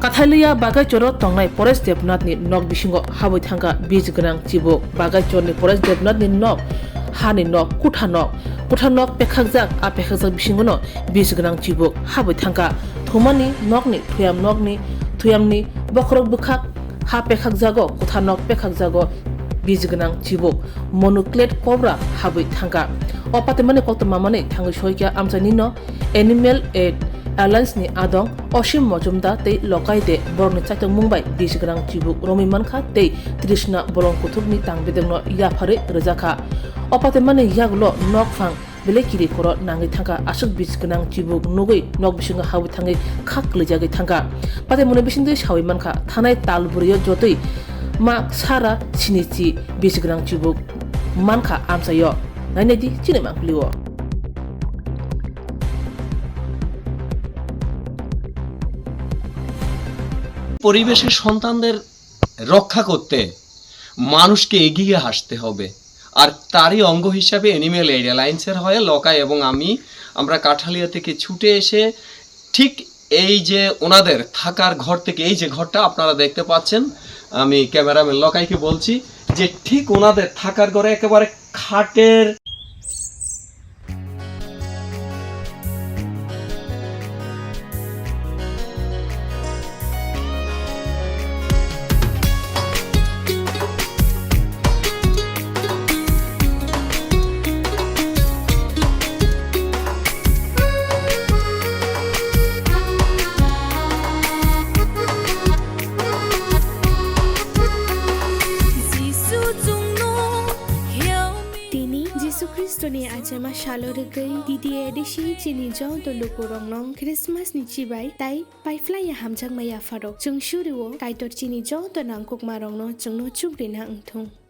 Kathalia Bagaicharo tongnai PareshDebnathni nog bisingo haboi thangka bij Gwnang Chibuk Bagaichoroni PareshDebnathni nog hani nog kutha nog pekhakjak a pekhakjak bisingono bij Gwnang Chibuk haboi thangka thumani nogni thuyamni bokrok bukhak ha pekhakjago kutha nog pekhakjago bij Gwnang Chibuk Monocled Cobra haboi thangka opatemani koktomamani thangi soikya amchani no Animal Aid Alliance ni adong Oshim Mojumda te lokai de borni chaitong mumbai bij Gwnang Chibuk romi mankha te Trishna borong kuthukni tangbedengno yafare rejaka opatemani yaglo nokfang Belaikhe koro nangi thangka asuk bij Gwnang Chibuk nugui nog bisingo hawi thangi khak lijagi thangka patemoni bisinde sawi mankha thanai talburiyo jotoi ma sara sinichi bij Gwnang Chibuk mankha amsayo nainedi chine mangpliwo পরিবেশের সন্তানদের রক্ষা করতে মানুষকে এগিয়ে আসতে হবে আর তারই অঙ্গ হিসাবে অ্যানিম্যাল এইড অ্যালায়েন্সের হয়ে লকাই এবং আমরা কাঠালিয়া থেকে ছুটে এসে ঠিক এই যে ওনাদের থাকার ঘর থেকে এই যে ঘরটা আপনারা দেখতে পাচ্ছেন আমি ক্যামেরাম্যান লকাইকে বলছি যে ঠিক ওনাদের থাকার ঘরে একেবারে খাটের Kristoni ajama shalorgai didi edishi chini jaw to lukurong nong Christmas ni chibai tai pai fly ya hamjang maya farok chung shuriwo kai tor chini jaw to nang kok marong no chung no chuk rin hang thung